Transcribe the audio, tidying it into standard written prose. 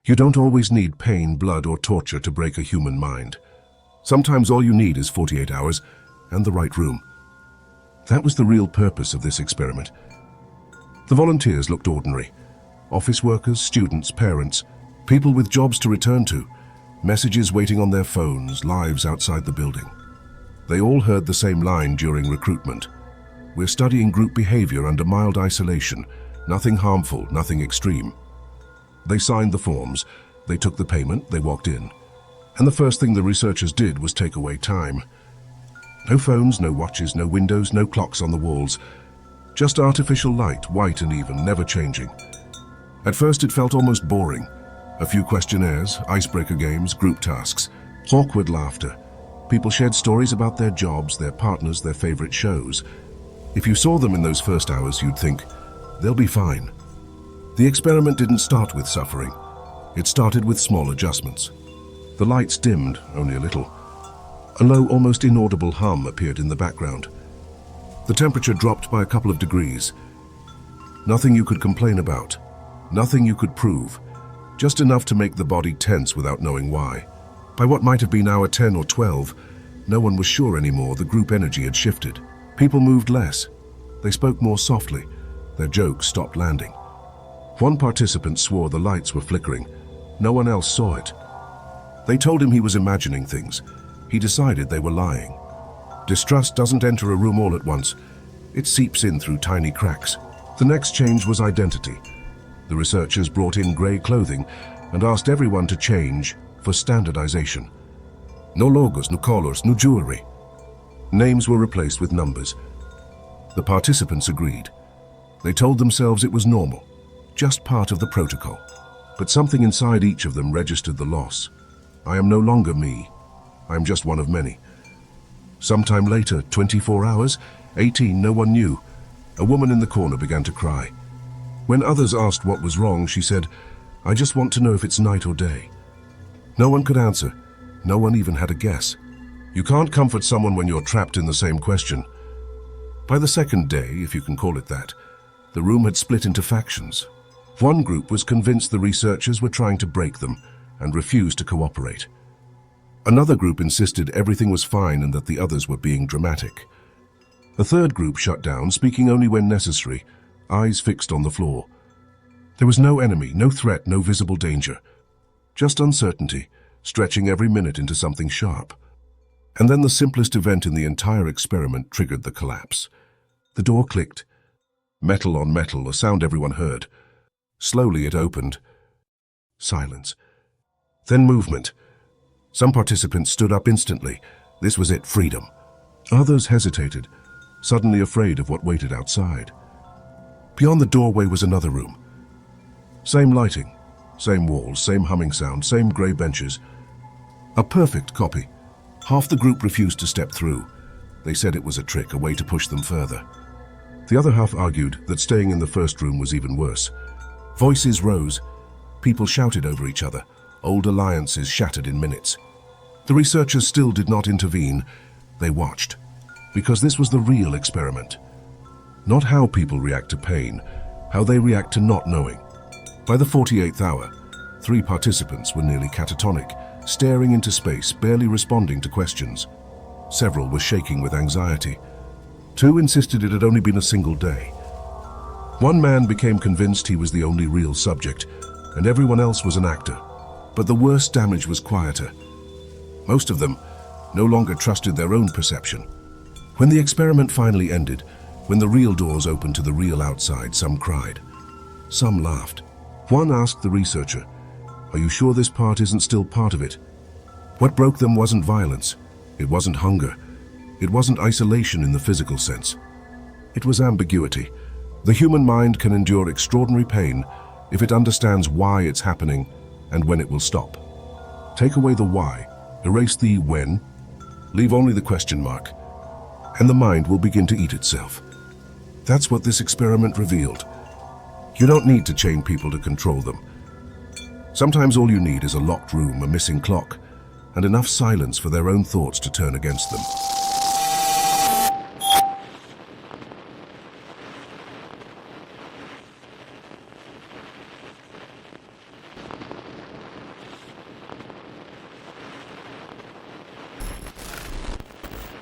You don't always need pain, blood, or torture to break a human mind. Sometimes all you need is 48 hours and the right room. That was the real purpose of this experiment. The volunteers looked ordinary. Office workers, students, parents, people with jobs to return to, messages waiting on their phones, lives outside the building. They all heard the same line during recruitment. We're studying group behavior under mild isolation. Nothing harmful, nothing extreme. They signed the forms, they took the payment, they walked in. And the first thing the researchers did was take away time. No phones, no watches, no windows, no clocks on the walls. Just artificial light, white and even, never changing. At first it felt almost boring. A few questionnaires, icebreaker games, group tasks, awkward laughter. People shared stories about their jobs, their partners, their favorite shows. If you saw them in those first hours, you'd think, they'll be fine. The experiment didn't start with suffering. It started with small adjustments. The lights dimmed, only a little. A low, almost inaudible hum appeared in the background. The temperature dropped by a couple of degrees. Nothing you could complain about. Nothing you could prove. Just enough to make the body tense without knowing why. By what might have been hour 10 or 12, no one was sure anymore. The group energy had shifted. People moved less. They spoke more softly. Their jokes stopped landing. One participant swore the lights were flickering. No one else saw it. They told him he was imagining things. He decided they were lying. Distrust doesn't enter a room all at once. It seeps in through tiny cracks. The next change was identity. The researchers brought in grey clothing and asked everyone to change for standardization. No logos, no collars, no jewelry. Names were replaced with numbers. The participants agreed. They told themselves it was normal, just part of the protocol. But something inside each of them registered the loss. I am no longer me. I am just one of many. Sometime later, 24 hours, 18, no one knew. A woman in the corner began to cry. When others asked what was wrong, she said, I just want to know if it's night or day. No one could answer. No one even had a guess. You can't comfort someone when you're trapped in the same question. By the second day, if you can call it that, the room had split into factions. One group was convinced the researchers were trying to break them and refused to cooperate. Another group insisted everything was fine and that the others were being dramatic. A third group shut down, speaking only when necessary, eyes fixed on the floor. There was no enemy, no threat, no visible danger. Just uncertainty, stretching every minute into something sharp. And then the simplest event in the entire experiment triggered the collapse. The door clicked. Metal on metal, a sound everyone heard. Slowly it opened. Silence. Then movement. Some participants stood up instantly. This was it, freedom. Others hesitated, suddenly afraid of what waited outside. Beyond the doorway was another room. Same lighting, same walls, same humming sound, same grey benches. A perfect copy. Half the group refused to step through. They said it was a trick, a way to push them further. The other half argued that staying in the first room was even worse. Voices rose. People shouted over each other. Old alliances shattered in minutes. The researchers still did not intervene. They watched. Because this was the real experiment. Not how people react to pain, how they react to not knowing. By the 48th hour, 3 participants were nearly catatonic, staring into space, barely responding to questions. Several were shaking with anxiety. 2 insisted it had only been a single day. One man became convinced he was the only real subject, and everyone else was an actor. But the worst damage was quieter. Most of them no longer trusted their own perception. When the experiment finally ended, when the real doors opened to the real outside, some cried. Some laughed. One asked the researcher, "Are you sure this part isn't still part of it?" What broke them wasn't violence. It wasn't hunger. It wasn't isolation in the physical sense. It was ambiguity. The human mind can endure extraordinary pain if it understands why it's happening and when it will stop. Take away the why, erase the when, leave only the question mark, and the mind will begin to eat itself. That's what this experiment revealed. You don't need to chain people to control them. Sometimes all you need is a locked room, a missing clock, and enough silence for their own thoughts to turn against them.